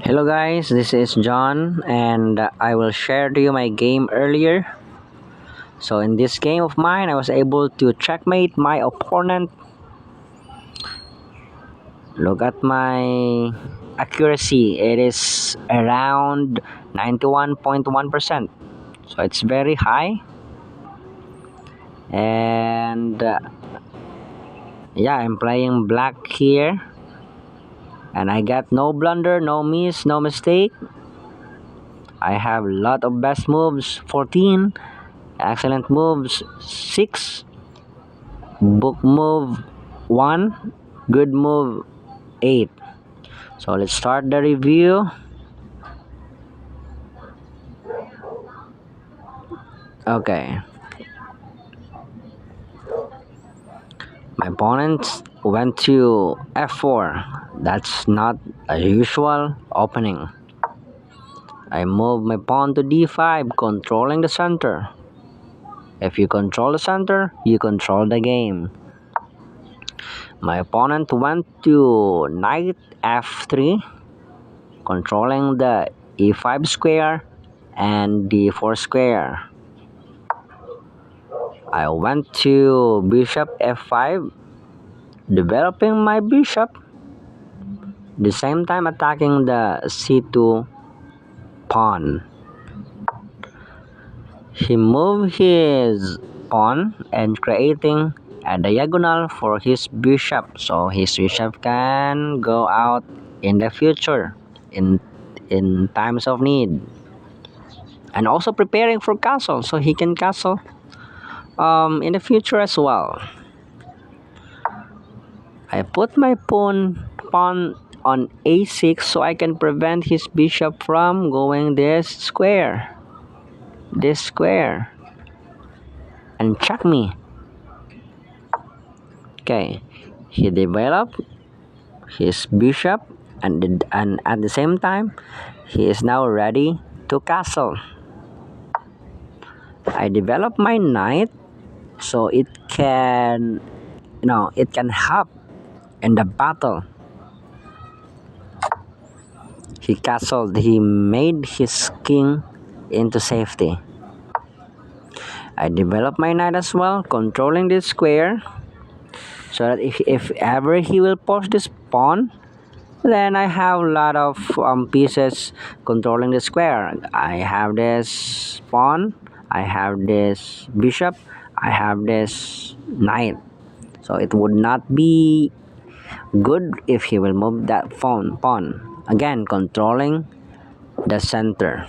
Hello guys, this is John and I will share to you my game earlier. So in this game of mine, I was able to checkmate my opponent. Look at my accuracy. It is around 91.1%. So it's very high. And yeah, I'm playing black here. And I got no blunder, no miss, no mistake. I have a lot of best moves, 14. Excellent moves, 6. Book move 1. Good move 8. So let's start the review. Okay. My opponent went to f4. That's not a usual opening. I move my pawn to d5, controlling the center. If you control the center, you control the game. My opponent went to knight f3, controlling the e5 square and d4 square. I went to bishop f5, developing my bishop, the same time attacking the c2 pawn. He moved his pawn and creating a diagonal for his bishop, so his bishop can go out in the future in times of need. And also preparing for castle, so he can castle in the future as well. I put my pawn on a6 so I can prevent his bishop from going this square, and check me. Okay, he developed his bishop, and at the same time, he is now ready to castle. I develop my knight so it can, it can help in the battle. He castled. He made his king into safety. I develop my knight as well, controlling this square, so that if ever he will push this pawn, then I have a lot of pieces controlling the square. I have this pawn, I have this bishop, I have this knight. So it would not be good if he will move that pawn. Again, controlling the center.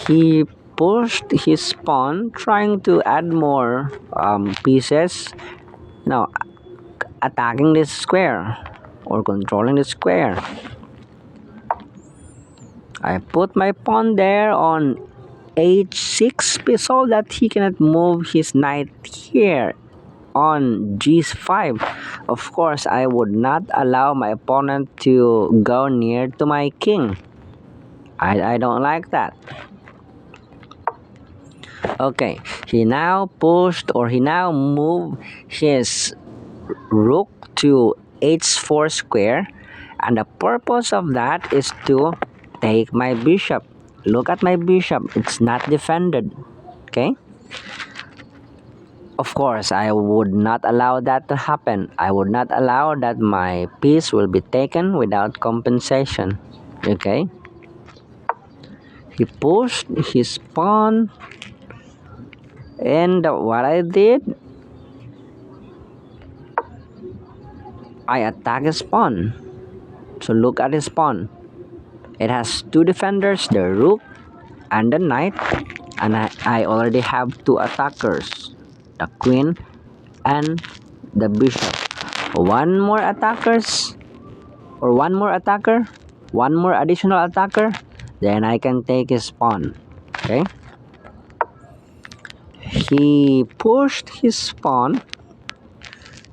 He pushed his pawn, trying to add more pieces. Now, attacking this square or controlling the square. I put my pawn there on h6 so that he cannot move his knight here on g5. Of course, I would not allow my opponent to go near to my king. I don't like that. Okay, he now moved his rook to h4 square, and the purpose of that is to take my bishop. Look at my bishop, it's not defended. Okay, of course I would not allow that to happen. I would not allow that my piece will be taken without compensation. Okay, he pushed his pawn, and what I did, I attack his pawn. So look at his pawn. It has two defenders, the rook and the knight, and I already have two attackers, the queen and the bishop. One more attackers, or one more attacker, one more additional attacker, then I can take his pawn. Okay, he pushed his pawn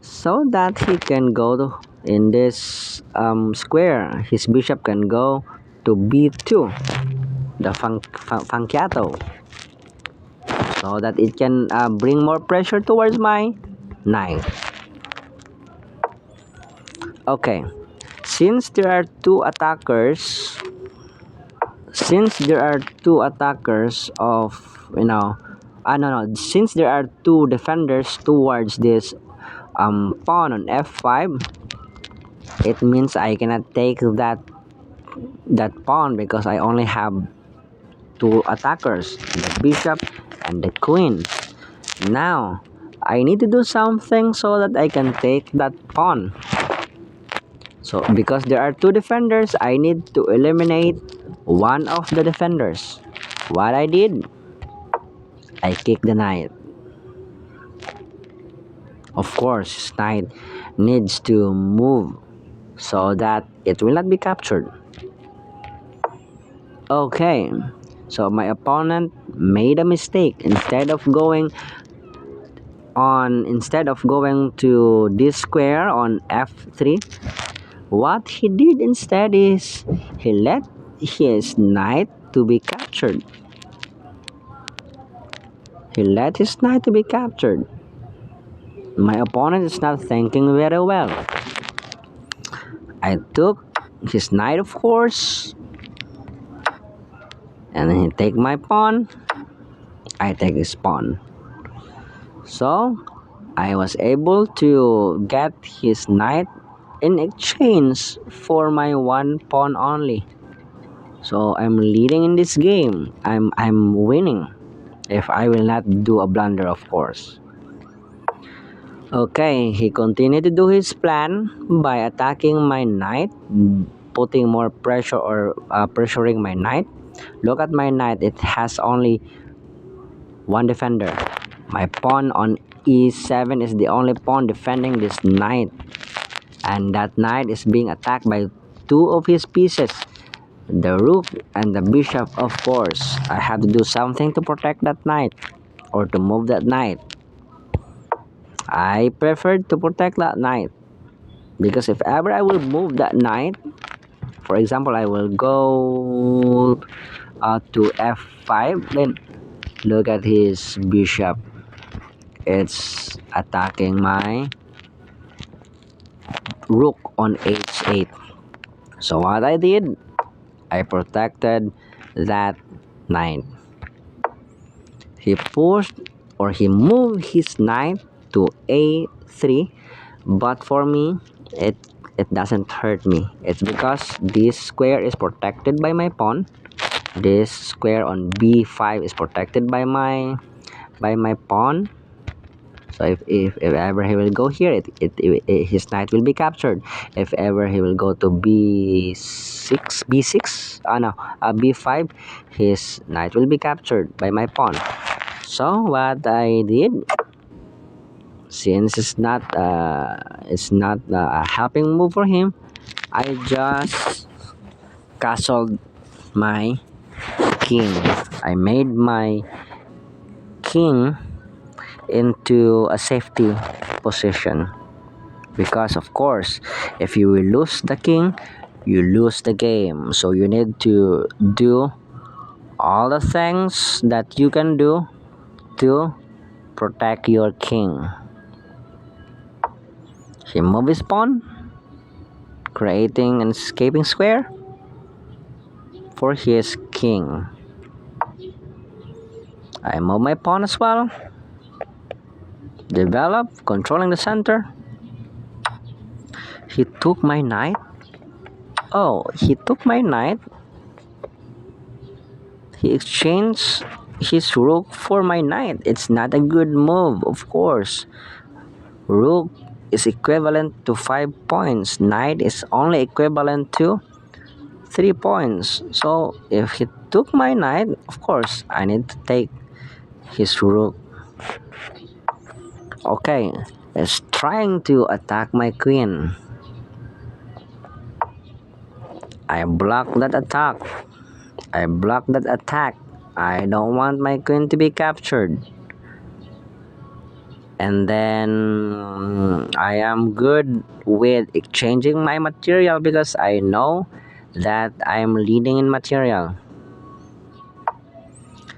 so that he can go in this square. His bishop can go to b2, the Fianchetto, so that it can bring more pressure towards my knight. Okay, since there are two attackers, of, no, since there are two defenders towards this pawn on f5, it means I cannot take that pawn because I only have two attackers, the bishop and the queen. Now I need to do something so that I can take that pawn. So because there are two defenders, I need to eliminate one of the defenders. What I did, I kicked the knight. Of course, his knight needs to move so that it will not be captured. Okay, so my opponent made a mistake. Instead of going to this square on f3, what he did instead is he let his knight to be captured. My opponent is not thinking very well. I took his knight, of course, and then he take my pawn. I take his pawn. So I was able to get his knight in exchange for my one pawn only. So I'm leading in this game. I'm winning if I will not do a blunder, of course. Okay, he continued to do his plan by attacking my knight, putting more pressure or pressuring my knight. Look at my knight, it has only one defender. My pawn on e7 is the only pawn defending this knight, and that knight is being attacked by two of his pieces, the rook and the bishop. Of course, I have to do something to protect that knight or to move that knight. I prefer to protect that knight because if ever I will move that knight, for example, I will go to f5, then look at his bishop. It's attacking my rook on h8. So what I did, I protected that knight. He pushed or he moved his knight to a3, but for me, it doesn't hurt me. It's because this square is protected by my pawn. This square on b5 is protected by my pawn. So if ever he will go here, his knight will be captured. If ever he will go to b5, his knight will be captured by my pawn. So what I did, since it's not a helping move for him, I just castled my king. I made my king into a safety position because of course if you will lose the king, you lose the game. So you need to do all the things that you can do to protect your king. He moved his pawn, creating an escaping square for his king. I move my pawn as well, develop, controlling the center. He took my knight. He took my knight. He exchanged his rook for my knight. It's not a good move, of course. Rook is equivalent to 5 points. Knight is only equivalent to 3 points. So if he took my knight, of course, I need to take his rook. Okay, he's trying to attack my queen. I block that attack. I don't want my queen to be captured. And then I am good with exchanging my material because I know that I am leading in material.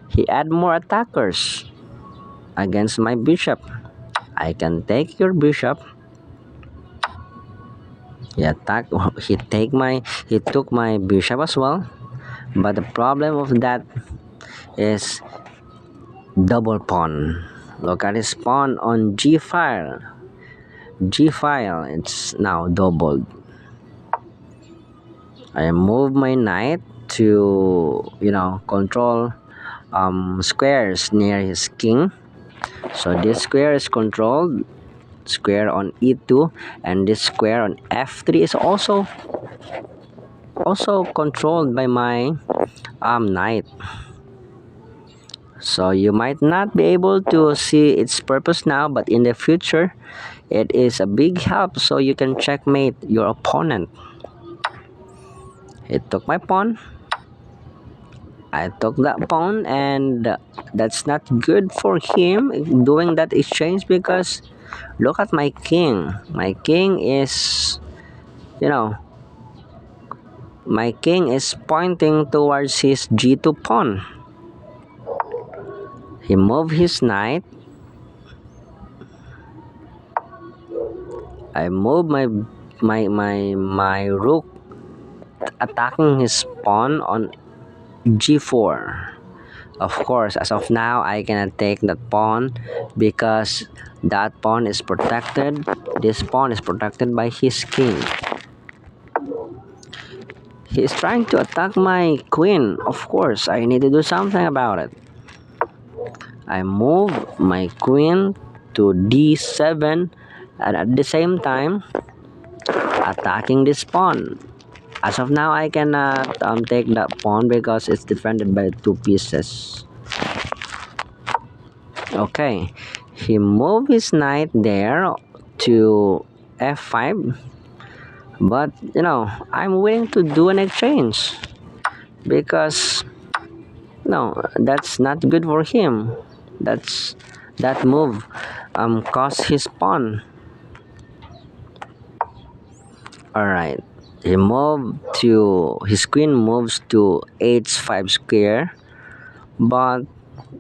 He add more attackers against my bishop. I can take your bishop. He attacked. He took my bishop as well. But the problem of that is double pawn. Look at his pawn on g file. G file. It's now doubled. I move my knight to control squares near his king. So this square is controlled. Square on e2, and this square on f3 is also controlled by my knight. So you might not be able to see its purpose now, but in the future it is a big help, so you can checkmate your opponent. He took my pawn, I took that pawn, and that's not good for him doing that exchange, because look at my king. My king is pointing towards his g2 pawn. He moved his knight. I moved my rook, attacking his pawn on g4. Of course, as of now, I cannot take that pawn because that pawn is protected. This pawn is protected by his king. He is trying to attack my queen. Of course, I need to do something about it. I move my queen to d7, and at the same time attacking this pawn. As of now, I cannot take that pawn because it's defended by 2 pieces. Okay, he moved his knight there to f5, but I'm willing to do an exchange because that's not good for him. That move cost his pawn. All right, his queen moves to h5 square, but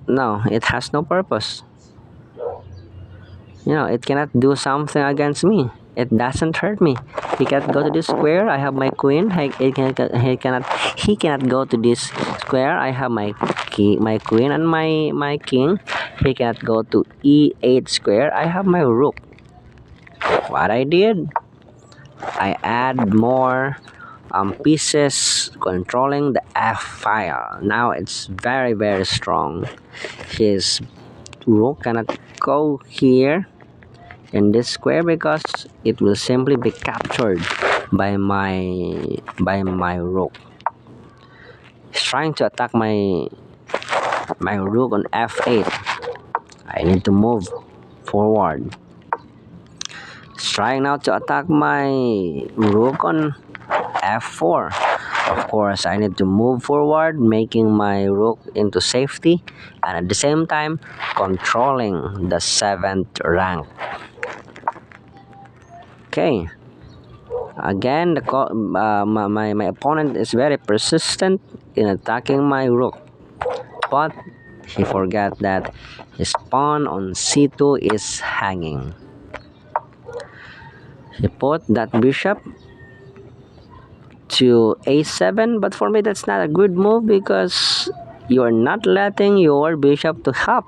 no, it has no purpose. It cannot do something against me. It doesn't hurt me. He cannot go to this square. I have my queen. He cannot go to this square. I have my queen and my king. He cannot go to e8 square. I have my rook. What I did, I add more pieces controlling the f file. Now it's very, very strong. His rook cannot go here in this square because it will simply be captured by my rook. He's trying to attack my rook on f8. I need to move forward. He's trying now to attack my rook on f4. Of course, I need to move forward, making my rook into safety, and at the same time controlling the 7th rank. Okay. Again, my opponent is very persistent in attacking my rook, but he forgot that his pawn on c2 is hanging. He put that bishop to a7, but for me that's not a good move because you are not letting your bishop to hop,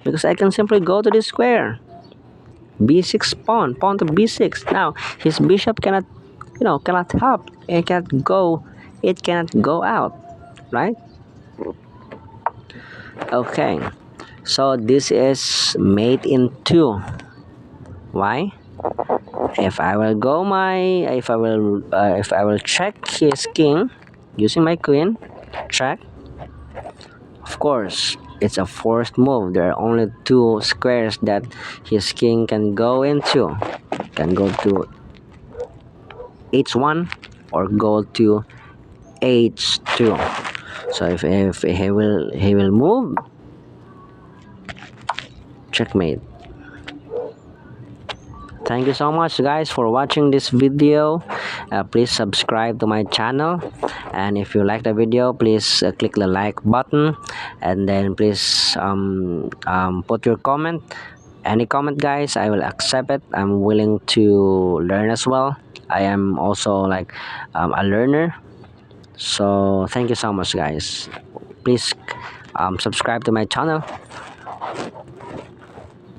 because I can simply go to this square. b6 pawn to b6. Now his bishop cannot hop. It cannot go out, right? Okay, so this is mate in 2. Why? If I will check his king using my queen, check. Of course, it's a forced move. There are only 2 squares that his king can go into. Can go to h1 or go to h2. So if he will move, checkmate. Thank you so much, guys, for watching this video. Please subscribe to my channel, and if you like the video, please click the like button, and then please put your comment. Any comment, guys, I will accept it. I'm willing to learn as well. I am also like a learner. So thank you so much, guys. Please subscribe to my channel.